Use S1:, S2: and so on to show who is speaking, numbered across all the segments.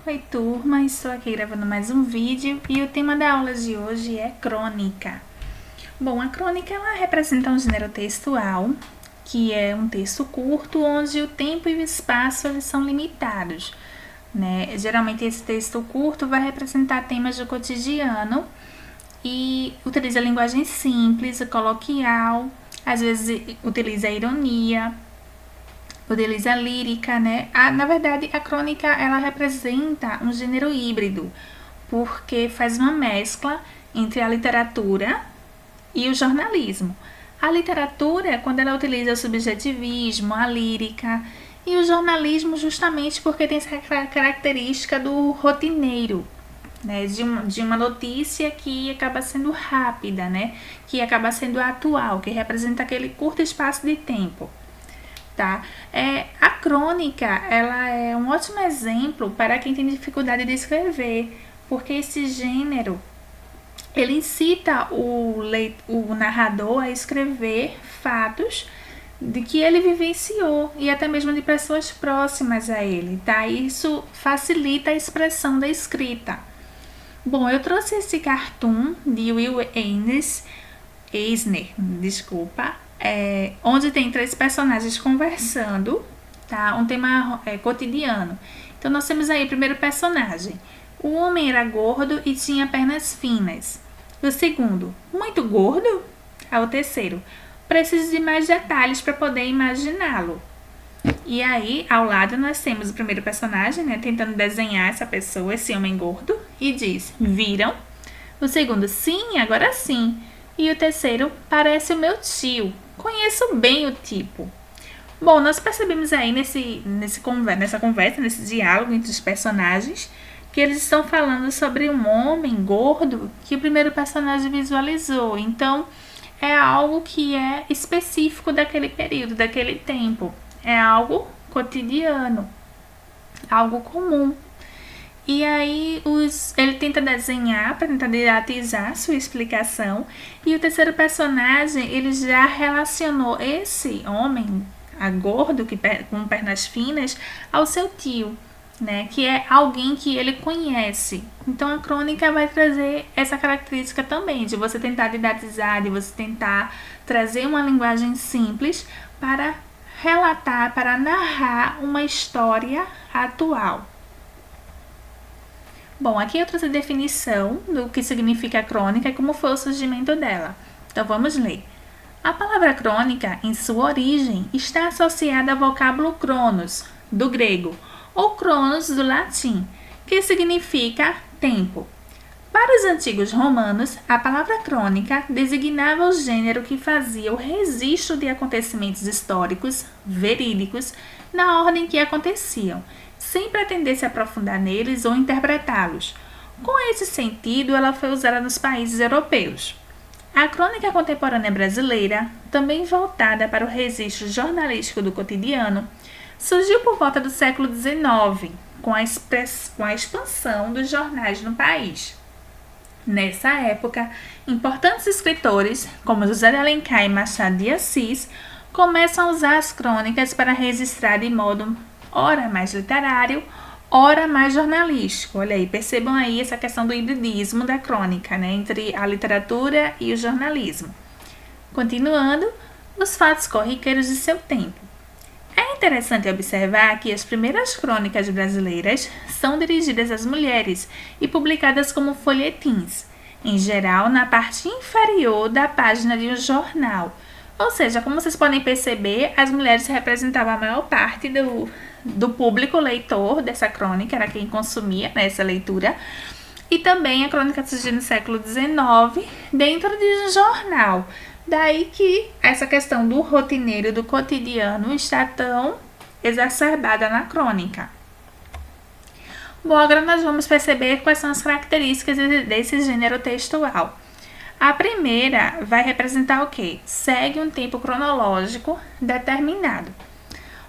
S1: Oi turma, estou aqui gravando mais um vídeo e o tema da aula de hoje é crônica. Bom, a crônica ela representa um gênero textual, que é um texto curto onde o tempo e o espaço eles são limitados, né? Geralmente esse texto curto vai representar temas do cotidiano e utiliza linguagem simples, coloquial, às vezes utiliza ironia, utiliza lírica, né? Na verdade, a crônica ela representa um gênero híbrido, porque faz uma mescla entre a literatura e o jornalismo. A literatura, quando ela utiliza o subjetivismo, a lírica, e o jornalismo justamente porque tem essa característica do rotineiro, né? De uma notícia que acaba sendo rápida, né? Que acaba sendo atual, que representa aquele curto espaço de tempo. Tá? A crônica ela é um ótimo exemplo para quem tem dificuldade de escrever, porque esse gênero ele incita o narrador a escrever fatos de que ele vivenciou e até mesmo de pessoas próximas a ele, tá? Isso facilita a expressão da escrita. Bom, eu trouxe esse cartoon de Will Eisner, onde tem 3 personagens conversando, tá? Um tema cotidiano. Então nós temos aí o primeiro personagem. O homem era gordo e tinha pernas finas. O segundo, muito gordo? O terceiro, preciso de mais detalhes para poder imaginá-lo. E aí, ao lado, nós temos o primeiro personagem, né, tentando desenhar essa pessoa, esse homem gordo, e diz, viram? O segundo, sim, agora sim. E o terceiro, parece o meu tio. Conheço bem o tipo. Bom, nós percebemos aí nessa conversa, nesse diálogo entre os personagens, que eles estão falando sobre um homem gordo que o primeiro personagem visualizou. Então, é algo que é específico daquele período, daquele tempo. É algo cotidiano, algo comum. E aí ele tenta desenhar para tentar didatizar sua explicação. E o terceiro personagem, ele já relacionou esse homem gordo, com pernas finas, ao seu tio, né? Que é alguém que ele conhece. Então a crônica vai trazer essa característica também, de você tentar didatizar, de você tentar trazer uma linguagem simples para relatar, para narrar uma história atual. Bom, aqui eu trouxe a definição do que significa crônica e como foi o surgimento dela. Então vamos ler. A palavra crônica, em sua origem, está associada ao vocábulo cronos, do grego, ou cronos, do latim, que significa tempo. Para os antigos romanos, a palavra crônica designava o gênero que fazia o registro de acontecimentos históricos, verídicos, na ordem que aconteciam, sem pretender se aprofundar neles ou interpretá-los. Com esse sentido, ela foi usada nos países europeus. A crônica contemporânea brasileira, também voltada para o registro jornalístico do cotidiano, surgiu por volta do século XIX, com a expansão dos jornais no país. Nessa época, importantes escritores, como José de Alencar e Machado de Assis, começam a usar as crônicas para registrar de modo ora mais literário, ora mais jornalístico. Olha aí, percebam aí essa questão do hibridismo da crônica, né, entre a literatura e o jornalismo. Continuando, os fatos corriqueiros de seu tempo. É interessante observar que as primeiras crônicas brasileiras são dirigidas às mulheres e publicadas como folhetins, em geral na parte inferior da página de um jornal. Ou seja, como vocês podem perceber, as mulheres representavam a maior parte do público leitor dessa crônica, era quem consumia, né, essa leitura. E também a crônica surgiu no século XIX dentro de um jornal. Daí que essa questão do rotineiro, do cotidiano, está tão exacerbada na crônica. Bom, agora nós vamos perceber quais são as características desse gênero textual. A primeira vai representar o quê? Segue um tempo cronológico determinado.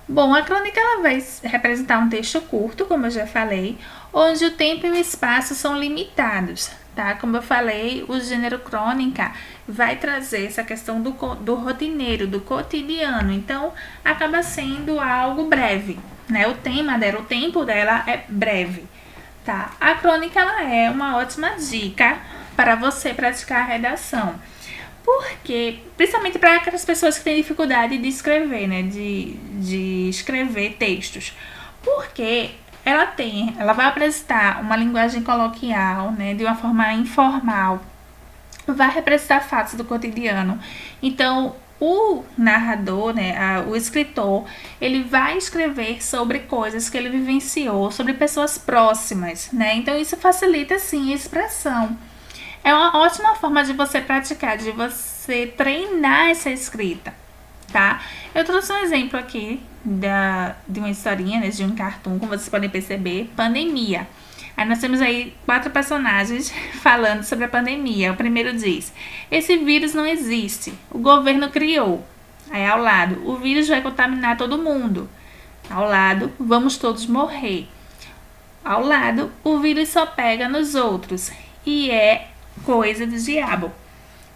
S1: Bom, a crônica ela vai representar um texto curto, como eu já falei, onde o tempo e o espaço são limitados, tá? Como eu falei, o gênero crônica vai trazer essa questão do rotineiro, do cotidiano, então acaba sendo algo breve, né? O tempo dela é breve. Tá? A crônica ela é uma ótima dica para você praticar a redação. Porque, principalmente para aquelas pessoas que têm dificuldade de escrever, né? De escrever textos. Porque ela vai apresentar uma linguagem coloquial, né? De uma forma informal. Vai representar fatos do cotidiano. Então, o narrador, né, o escritor, ele vai escrever sobre coisas que ele vivenciou, sobre pessoas próximas, né? Então isso facilita sim a expressão. É uma ótima forma de você praticar, de você treinar essa escrita, tá? Eu trouxe um exemplo aqui de uma historinha, né, de um cartoon, como vocês podem perceber, pandemia. Aí nós temos aí 4 personagens falando sobre a pandemia. O primeiro diz: esse vírus não existe, o governo criou. Aí ao lado: o vírus vai contaminar todo mundo. Ao lado: vamos todos morrer. Ao lado: o vírus só pega nos outros e é coisa do diabo.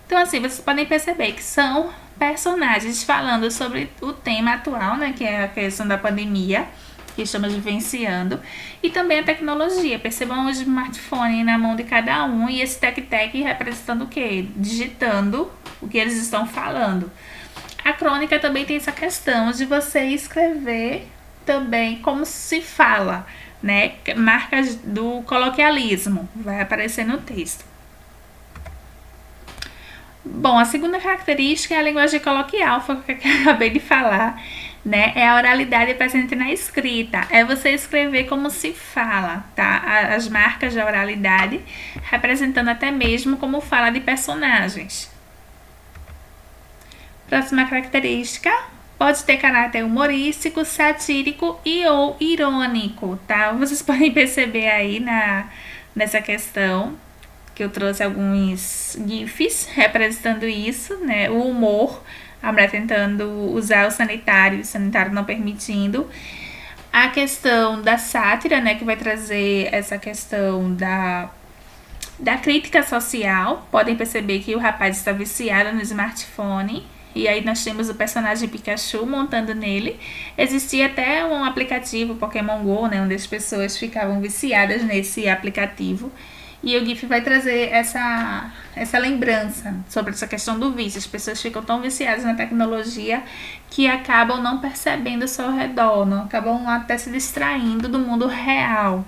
S1: Então assim, vocês podem perceber que são personagens falando sobre o tema atual, né, que é a questão da pandemia que estamos vivenciando, e também a tecnologia. Percebam o smartphone na mão de cada um e esse tec-tec representando o quê? Digitando o que eles estão falando. A crônica também tem essa questão de você escrever também como se fala, né? Marcas do coloquialismo vai aparecer no texto. Bom, a segunda característica é a linguagem coloquial, foi o que eu acabei de falar, né? É a oralidade presente na escrita, é você escrever como se fala, tá? As marcas da oralidade, representando até mesmo como fala de personagens. Próxima característica, pode ter caráter humorístico, satírico e ou irônico, tá? Vocês podem perceber aí nessa questão que eu trouxe alguns GIFs representando isso, né? O humor, a mulher tentando usar o sanitário não permitindo. A questão da sátira, né? Que vai trazer essa questão da crítica social. Podem perceber que o rapaz está viciado no smartphone. E aí nós temos o personagem Pikachu montando nele. Existia até um aplicativo Pokémon GO, né? Onde as pessoas ficavam viciadas nesse aplicativo. E o GIF vai trazer essa lembrança sobre essa questão do vício. As pessoas ficam tão viciadas na tecnologia que acabam não percebendo o seu redor, não acabam até se distraindo do mundo real.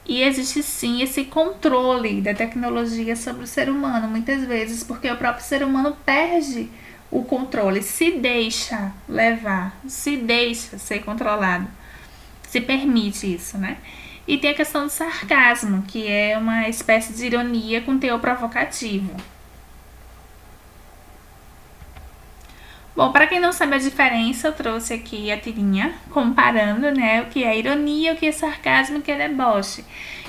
S1: E existe sim esse controle da tecnologia sobre o ser humano, muitas vezes, porque o próprio ser humano perde o controle, se deixa levar, se deixa ser controlado, se permite isso, né? E tem a questão do sarcasmo, que é uma espécie de ironia com teor provocativo. Bom, para quem não sabe a diferença, eu trouxe aqui a tirinha comparando, né, o que é ironia, o que é sarcasmo e o que é deboche.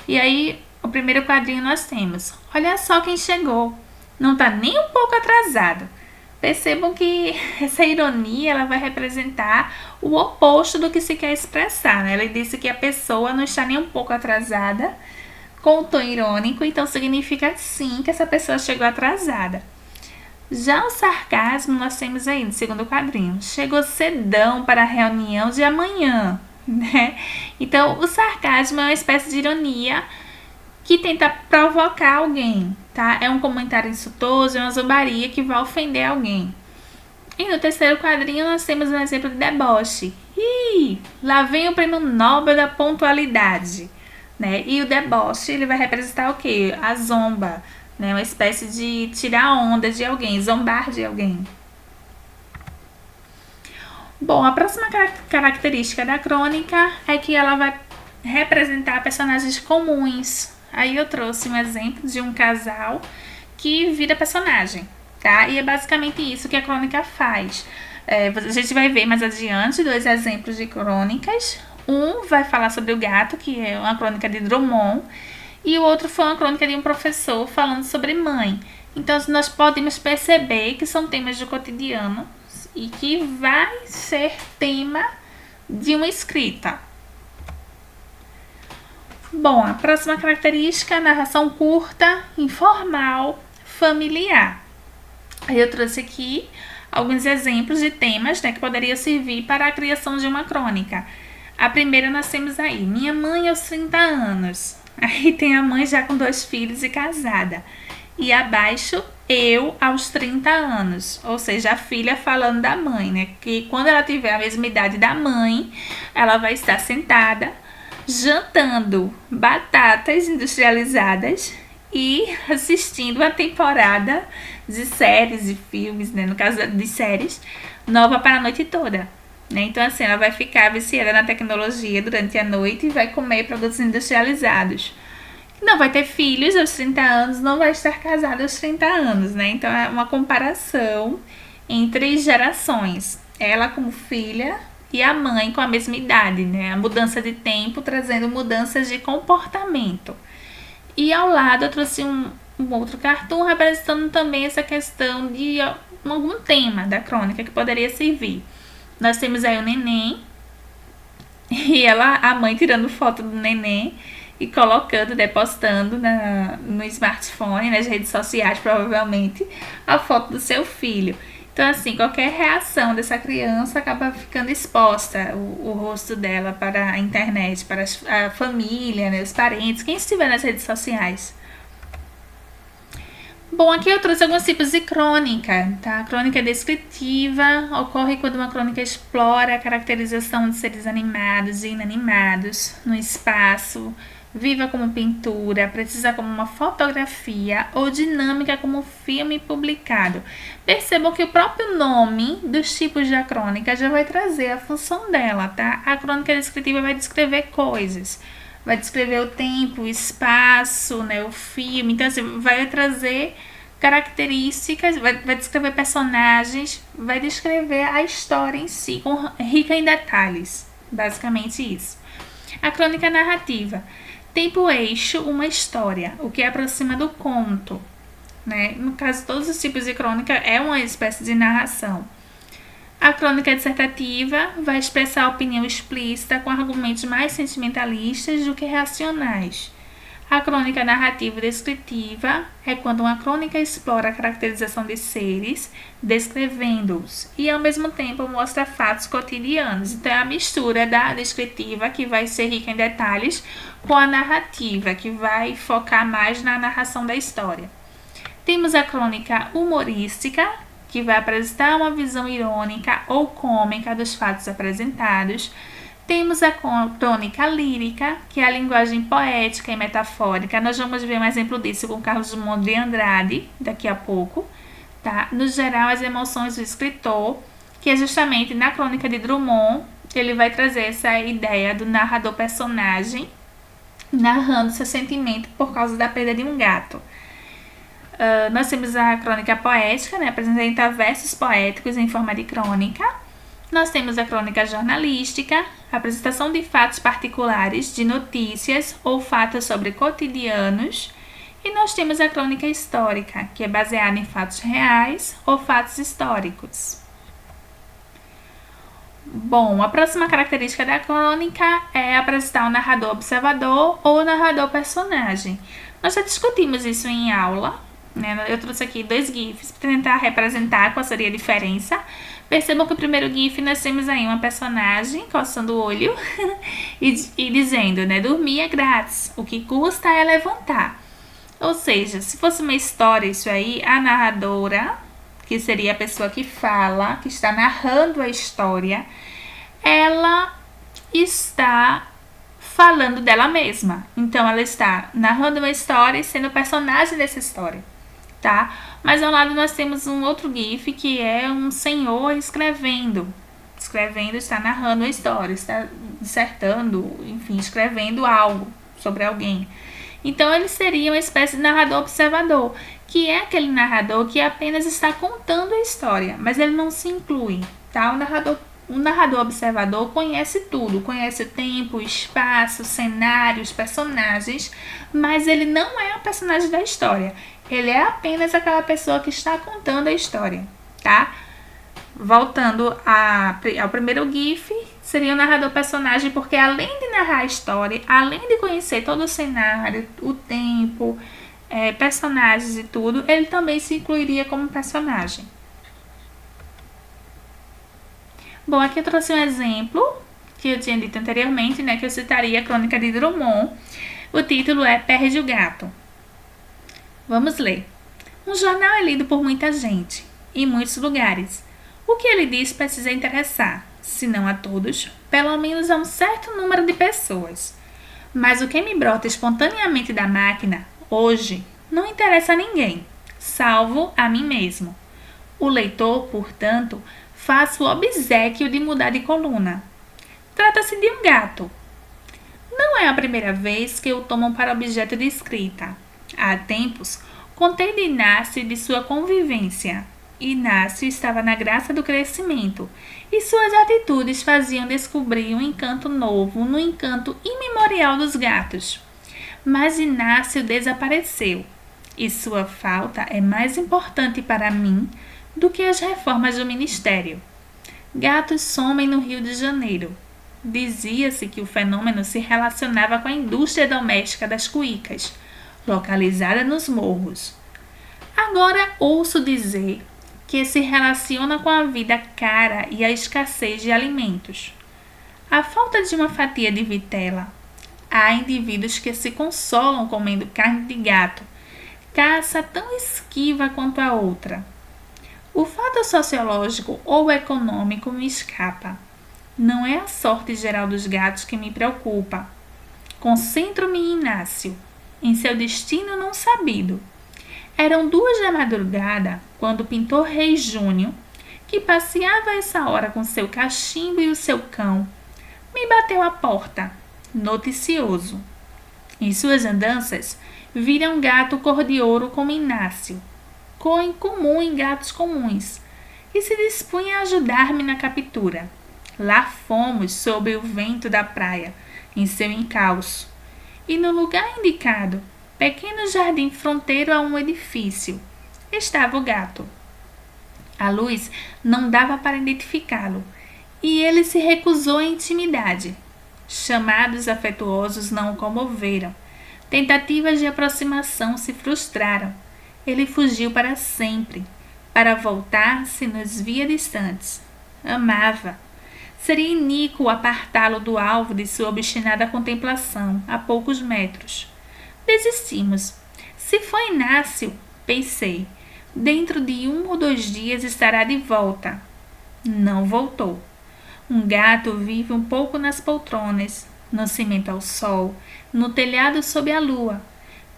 S1: E aí, o primeiro quadrinho nós temos: olha só quem chegou, não tá nem um pouco atrasado. Percebam que essa ironia ela vai representar o oposto do que se quer expressar, né? Ele disse que a pessoa não está nem um pouco atrasada, com um tom irônico, então significa sim que essa pessoa chegou atrasada. Já o sarcasmo nós temos aí no segundo quadrinho: chegou cedão para a reunião de amanhã, né? Então o sarcasmo é uma espécie de ironia que tenta provocar alguém, tá? É um comentário insultoso, é uma zombaria que vai ofender alguém. E no terceiro quadrinho nós temos um exemplo de deboche. Ih, lá vem o prêmio Nobel da pontualidade, né? E o deboche, ele vai representar o quê? A zomba, né? Uma espécie de tirar onda de alguém, zombar de alguém. Bom, a próxima característica da crônica é que ela vai representar personagens comuns. Aí eu trouxe um exemplo de um casal que vira personagem, tá? E é basicamente isso que a crônica faz. A gente vai ver mais adiante 2 exemplos de crônicas. Um vai falar sobre o gato, que é uma crônica de Drummond, e o outro foi uma crônica de um professor falando sobre mãe. Então nós podemos perceber que são temas do cotidiano e que vai ser tema de uma escrita. Bom, a próxima característica é a narração curta, informal, familiar. Aí eu trouxe aqui alguns exemplos de temas, né, que poderiam servir para a criação de uma crônica. A primeira nós temos aí, minha mãe aos 30 anos. Aí tem a mãe já com 2 filhos e casada. E abaixo, eu aos 30 anos. Ou seja, a filha falando da mãe, né? Que quando ela tiver a mesma idade da mãe, ela vai estar sentada, jantando batatas industrializadas e assistindo a temporada de séries e filmes, né? No caso de séries, nova para a noite toda. Né? Então, assim, ela vai ficar viciada na tecnologia durante a noite e vai comer produtos industrializados. Não vai ter filhos aos 30 anos, não vai estar casada aos 30 anos, né? Então, é uma comparação entre gerações. Ela como filha e a mãe com a mesma idade, né? A mudança de tempo trazendo mudanças de comportamento. E ao lado eu trouxe um outro cartoon representando também essa questão de algum tema da crônica que poderia servir. Nós temos aí o neném e a mãe tirando foto do neném e colocando, postando no smartphone, nas redes sociais, provavelmente, a foto do seu filho. Então, assim, qualquer reação dessa criança acaba ficando exposta, o rosto dela para a internet, para a família, né, os parentes, quem estiver nas redes sociais. Bom, aqui eu trouxe alguns tipos de crônica, tá? A crônica descritiva ocorre quando uma crônica explora a caracterização de seres animados e inanimados no espaço, viva como pintura, precisa como uma fotografia ou dinâmica como filme publicado. Percebam que o próprio nome dos tipos da crônica já vai trazer a função dela, tá? A crônica descritiva vai descrever coisas, vai descrever o tempo, o espaço, né, o filme. Então, assim, vai trazer características, vai descrever personagens, vai descrever a história em si, rica em detalhes. Basicamente isso. A crônica narrativa tem por eixo uma história, o que aproxima do conto. Né? No caso, todos os tipos de crônica é uma espécie de narração. A crônica dissertativa vai expressar a opinião explícita com argumentos mais sentimentalistas do que racionais. A crônica narrativa descritiva é quando uma crônica explora a caracterização de seres, descrevendo-os, e ao mesmo tempo mostra fatos cotidianos. Então é a mistura da descritiva, que vai ser rica em detalhes, com a narrativa, que vai focar mais na narração da história. Temos a crônica humorística, que vai apresentar uma visão irônica ou cômica dos fatos apresentados. Temos a crônica lírica, que é a linguagem poética e metafórica. Nós vamos ver um exemplo disso com Carlos Drummond de Andrade, daqui a pouco. Tá? No geral, as emoções do escritor, que é justamente na crônica de Drummond, ele vai trazer essa ideia do narrador-personagem, narrando seu sentimento por causa da perda de um gato. Nós temos a crônica poética, né, apresenta versos poéticos em forma de crônica. Nós temos a crônica jornalística, a apresentação de fatos particulares, de notícias ou fatos sobre cotidianos. E nós temos a crônica histórica, que é baseada em fatos reais ou fatos históricos. Bom, a próxima característica da crônica é apresentar um narrador observador ou narrador personagem. Nós já discutimos isso em aula, né? Eu trouxe aqui 2 GIFs para tentar representar qual seria a diferença. Percebam que o primeiro GIF nós temos aí uma personagem coçando o olho e dizendo, né, dormir é grátis, o que custa é levantar. Ou seja, se fosse uma história isso aí, a narradora, que seria a pessoa que fala, que está narrando a história, ela está falando dela mesma. Então, ela está narrando uma história e sendo personagem dessa história, tá? Mas ao lado nós temos um outro GIF que é um senhor escrevendo, está narrando a história, está dissertando, enfim, escrevendo algo sobre alguém. Então, ele seria uma espécie de narrador observador, que é aquele narrador que apenas está contando a história, mas ele não se inclui, tá? O narrador observador conhece tudo, conhece o tempo, o espaço, cenários, personagens, mas ele não é o personagem da história. Ele é apenas aquela pessoa que está contando a história, tá? Voltando ao primeiro GIF, seria o narrador personagem, porque além de narrar a história, além de conhecer todo o cenário, o tempo, personagens e tudo, ele também se incluiria como personagem. Bom, aqui eu trouxe um exemplo que eu tinha dito anteriormente, né, que eu citaria a crônica de Drummond. O título é Perde o Gato. Vamos ler. Um jornal é lido por muita gente, em muitos lugares. O que ele diz precisa interessar, se não a todos, pelo menos a um certo número de pessoas. Mas o que me brota espontaneamente da máquina, hoje, não interessa a ninguém, salvo a mim mesmo. O leitor, portanto, faz o obséquio de mudar de coluna. Trata-se de um gato. Não é a primeira vez que o tomam para objeto de escrita. Há tempos, contei de Inácio e de sua convivência. Inácio estava na graça do crescimento, e suas atitudes faziam descobrir um encanto novo no encanto imemorial dos gatos. Mas Inácio desapareceu, e sua falta é mais importante para mim do que as reformas do ministério. Gatos somem no Rio de Janeiro. Dizia-se que o fenômeno se relacionava com a indústria doméstica das cuícas, localizada nos morros. Agora ouço dizer que se relaciona com a vida cara e a escassez de alimentos. A falta de uma fatia de vitela. Há indivíduos que se consolam comendo carne de gato, caça tão esquiva quanto a outra. O fato sociológico ou econômico me escapa. Não é a sorte geral dos gatos que me preocupa. Concentro-me em Inácio, em seu destino não sabido. Eram 2 da madrugada, quando o pintor Reis Júnior, que passeava a essa hora com seu cachimbo e o seu cão, me bateu à porta, noticioso. Em suas andanças, vira um gato cor de ouro como Inácio, cor incomum em gatos comuns, e se dispunha a ajudar-me na captura. Lá fomos sob o vento da praia, em seu encalço, e no lugar indicado, pequeno jardim fronteiro a um edifício, estava o gato. A luz não dava para identificá-lo, e ele se recusou à intimidade. Chamados afetuosos não o comoveram. Tentativas de aproximação se frustraram. Ele fugiu para sempre. Para voltar, se nos via distantes. Amava. Seria iníquo apartá-lo do alvo de sua obstinada contemplação, a poucos metros. Desistimos. Se foi Inácio, pensei, dentro de 1 ou 2 dias estará de volta. Não voltou. Um gato vive um pouco nas poltronas, no cimento ao sol, no telhado sob a lua.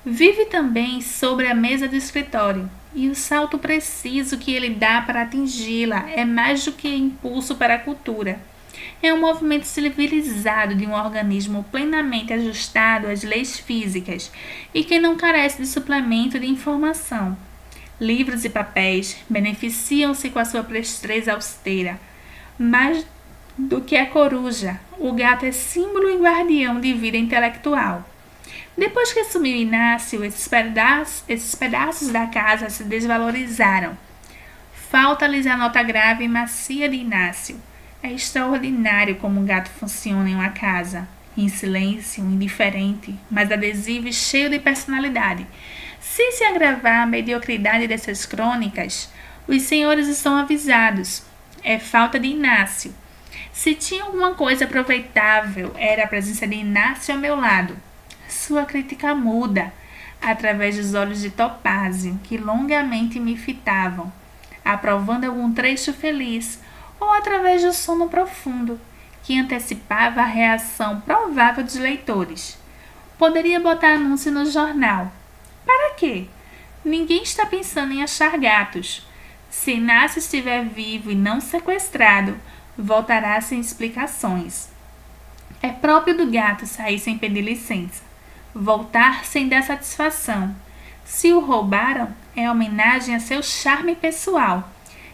S1: Vive também sobre a mesa do escritório, e o salto preciso que ele dá para atingi-la é mais do que impulso para a cultura. É um movimento civilizado de um organismo plenamente ajustado às leis físicas e que não carece de suplemento de informação. Livros e papéis beneficiam-se com a sua presteza austera. Mais do que a coruja, o gato é símbolo e guardião de vida intelectual. Depois que sumiu Inácio, esses pedaços da casa se desvalorizaram. Falta-lhes a nota grave e macia de Inácio. É extraordinário como um gato funciona em uma casa. Em silêncio, indiferente, mas adesivo e cheio de personalidade. Se agravar a mediocridade dessas crônicas, os senhores estão avisados. É falta de Inácio. Se tinha alguma coisa aproveitável, era a presença de Inácio ao meu lado. Sua crítica muda, através dos olhos de topázio, que longamente me fitavam, aprovando algum trecho feliz, ou através do sono profundo, que antecipava a reação provável dos leitores. Poderia botar anúncio no jornal. Para quê? Ninguém está pensando em achar gatos. Se Inácio estiver vivo e não sequestrado, voltará sem explicações. É próprio do gato sair sem pedir licença, voltar sem dar satisfação. Se o roubaram, é homenagem a seu charme pessoal,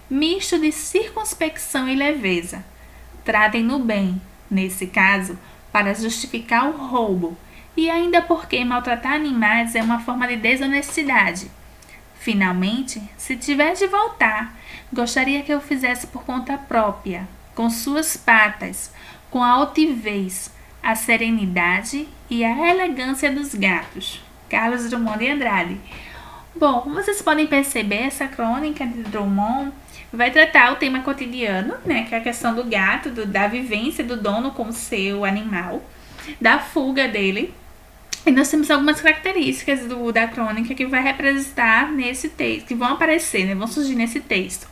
S1: misto de circunspecção e leveza. Tratem-no bem, nesse caso, para justificar o roubo, e ainda porque maltratar animais é uma forma de desonestidade. Finalmente, se tiver de voltar, gostaria que eu fizesse por conta própria, com suas patas, com a altivez, a serenidade e a elegância dos gatos. Carlos Drummond de Andrade. Bom, como vocês podem perceber, essa crônica de Drummond Vai tratar o tema cotidiano, né, que é a questão do gato, da vivência do dono com o seu animal, da fuga dele. E nós temos algumas características da crônica que vai representar nesse texto, que vão aparecer, né, vão surgir nesse texto.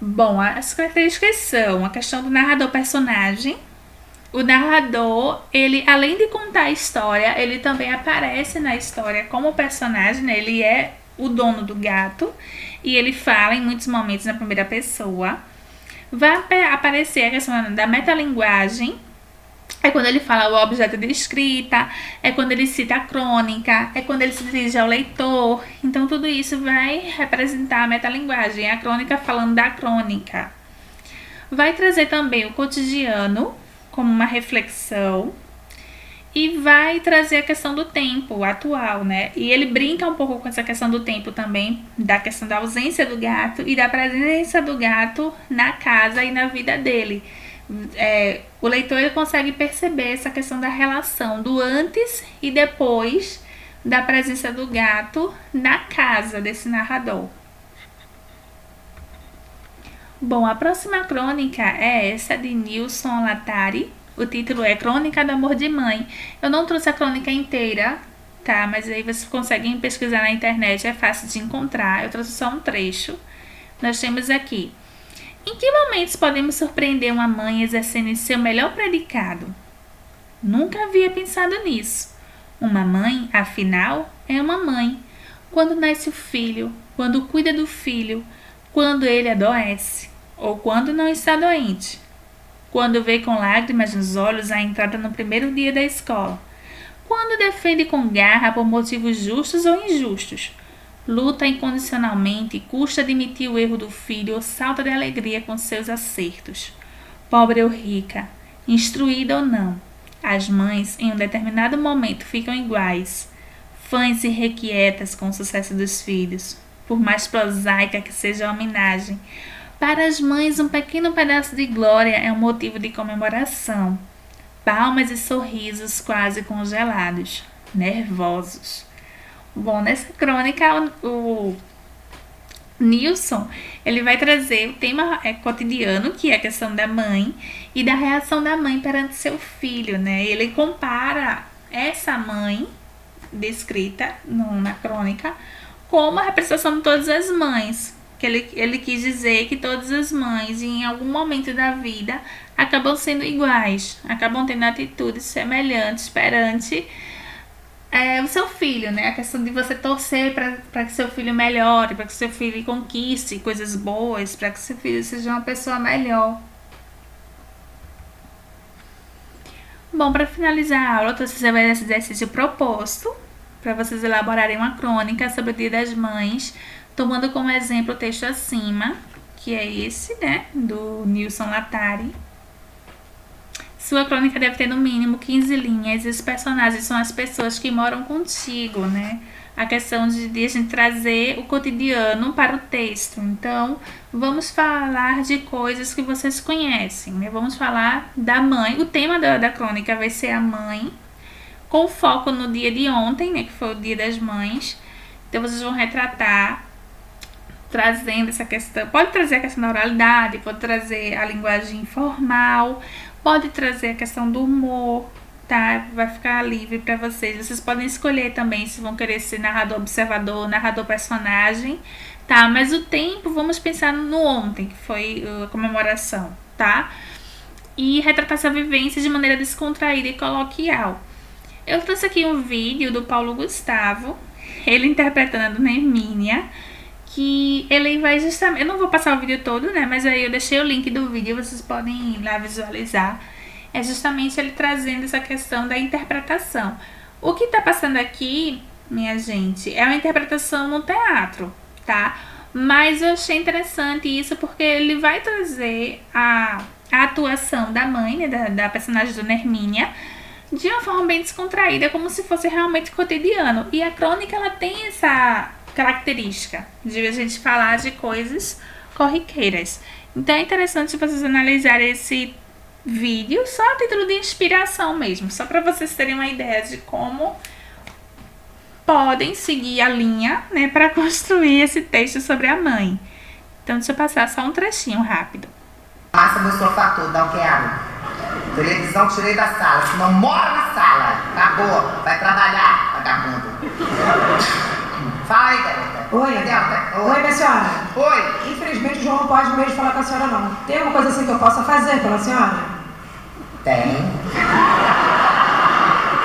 S1: Bom, as características são a questão do narrador-personagem. O narrador, ele, além de contar a história, ele também aparece na história como personagem, né? Ele é o dono do gato e ele fala em muitos momentos na primeira pessoa. Vai aparecer a questão da metalinguagem, é quando ele fala o objeto de escrita, é quando ele cita a crônica, é quando ele se dirige ao leitor. Então, tudo isso vai representar a metalinguagem, a crônica falando da crônica. Vai trazer também o cotidiano como uma reflexão e vai trazer a questão do tempo atual, né? E ele brinca um pouco com essa questão do tempo também, da questão da ausência do gato e da presença do gato na casa e na vida dele. O leitor ele consegue perceber essa questão da relação do antes e depois da presença do gato na casa desse narrador. Bom, a próxima crônica é essa de Nilson Latari. O título é Crônica do Amor de Mãe. Eu não trouxe a crônica inteira, tá? Mas aí vocês conseguem pesquisar na internet, é fácil de encontrar. Eu trouxe só um trecho. Nós temos aqui: em que momentos podemos surpreender uma mãe exercendo seu melhor predicado? Nunca havia pensado nisso. Uma mãe, afinal, é uma mãe. Quando nasce o filho, quando cuida do filho, quando ele adoece, ou quando não está doente, quando vê com lágrimas nos olhos a entrada no primeiro dia da escola, quando defende com garra por motivos justos ou injustos, luta incondicionalmente e custa admitir o erro do filho ou salta de alegria com seus acertos. Pobre ou rica, instruída ou não, as mães em um determinado momento ficam iguais, fãs irrequietas com o sucesso dos filhos, por mais prosaica que seja a homenagem. Para as mães, um pequeno pedaço de glória é um motivo de comemoração. Palmas e sorrisos quase congelados, nervosos. Bom, nessa crônica, o Nilson, ele vai trazer o tema cotidiano, que é a questão da mãe, e da reação da mãe perante seu filho, né? Ele compara essa mãe, descrita na crônica, como a representação de todas as mães. Que ele quis dizer que todas as mães, em algum momento da vida, acabam sendo iguais, acabam tendo atitudes semelhantes perante o seu filho, né? A questão de você torcer para que seu filho melhore, para que seu filho conquiste coisas boas, para que seu filho seja uma pessoa melhor. Bom, para finalizar a aula, você vai esse exercício proposto para vocês elaborarem uma crônica sobre o Dia das Mães, tomando como exemplo o texto acima, que é esse, né, do Nilson Latari. Sua crônica deve ter no mínimo 15 linhas e os personagens são as pessoas que moram contigo, né? A questão de a gente trazer o cotidiano para o texto. Então, vamos falar de coisas que vocês conhecem, né? Vamos falar da mãe. O tema da crônica vai ser a mãe, com foco no dia de ontem, né, que foi o Dia das Mães. Então, vocês vão retratar trazendo essa questão, pode trazer a questão da oralidade, pode trazer a linguagem informal, pode trazer a questão do humor, tá? Vai ficar livre para vocês. Vocês podem escolher também se vão querer ser narrador observador, narrador personagem, tá? Mas o tempo, vamos pensar no ontem, que foi a comemoração, tá? E retratar essa vivência de maneira descontraída e coloquial. Eu trouxe aqui um vídeo do Paulo Gustavo, ele interpretando Hermínia, que ele vai justamente... Eu não vou passar o vídeo todo, né? Mas aí eu deixei o link do vídeo, vocês podem ir lá visualizar. É justamente ele trazendo essa questão da interpretação. O que tá passando aqui, minha gente, é uma interpretação no teatro, tá? Mas eu achei interessante isso porque ele vai trazer a atuação da mãe, né, da personagem Dona Hermínia, de uma forma bem descontraída, como se fosse realmente cotidiano. E a crônica, ela tem essa característica de a gente falar de coisas corriqueiras. Então é interessante vocês analisarem esse vídeo só a título de inspiração mesmo, só para vocês terem uma ideia de como podem seguir a linha, né, para construir esse texto sobre a mãe. Então deixa eu passar só um trechinho rápido.
S2: Passa meu sofá todo, não quero. Televisão tirei da sala, se não mora na sala. Acabou, vai trabalhar, vagabundo. Fala aí, garota.
S3: Oi.
S2: Cadê?
S3: Oi, minha senhora.
S2: Oi.
S3: Infelizmente o João não pode mesmo falar com a senhora, não. Tem alguma coisa assim que eu possa fazer pela senhora?
S2: Tem.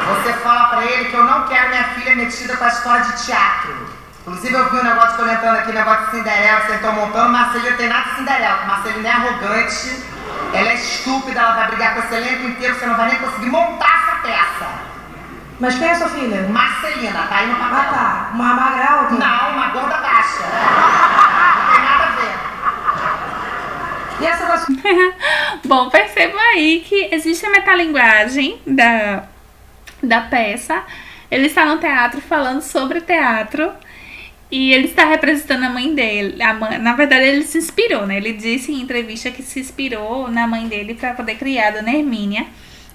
S2: Você fala pra ele que eu não quero minha filha metida com a história de teatro. Inclusive eu vi um negócio comentando aqui, negócio de Cinderela, vocês estão montando, Marcelina não tem nada de Cinderela. Marcelina é arrogante, ela é estúpida, ela vai brigar com esse elenco inteiro, você não vai nem conseguir montar essa peça.
S3: Mas quem é a sua filha?
S2: Marcelina, tá aí no papel.
S3: Ah, tá. Uma magra alta?
S2: Não, uma gorda baixa. Não tem nada a ver.
S3: E essa da sua...
S1: Bom, perceba aí que existe a metalinguagem da peça. Ele está no teatro falando sobre teatro e ele está representando a mãe dele. Na verdade, ele se inspirou, né? Ele disse em entrevista que se inspirou na mãe dele para poder criar a Dona Hermínia.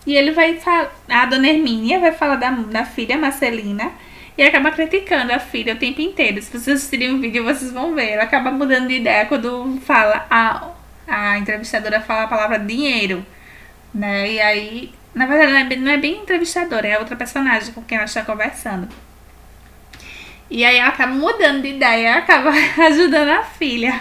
S1: E ele vai falar, a Dona Hermínia vai falar da filha Marcelina e acaba criticando a filha o tempo inteiro. Se vocês assistirem o vídeo, vocês vão ver. Ela acaba mudando de ideia quando fala a entrevistadora fala a palavra dinheiro, né? E aí, na verdade, não é bem entrevistadora, é outra personagem com quem ela está conversando. E aí ela acaba mudando de ideia, acaba ajudando a filha.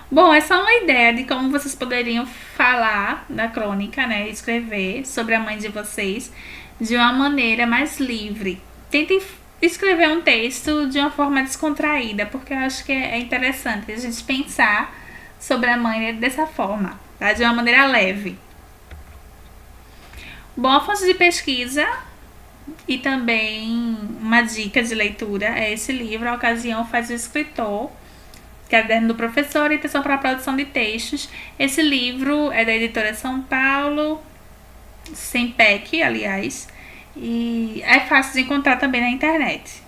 S1: Bom, é só uma ideia de como vocês poderiam falar na crônica, né? Escrever sobre a mãe de vocês de uma maneira mais livre. Tentem escrever um texto de uma forma descontraída, porque eu acho que é interessante a gente pensar sobre a mãe dessa forma, tá? De uma maneira leve. Bom, a fonte de pesquisa e também uma dica de leitura é esse livro, A Ocasião Faz o Escritor, Caderno do Professor, Orientação para a Produção de Textos. Esse livro é da editora São Paulo, Sempec, aliás, e é fácil de encontrar também na internet.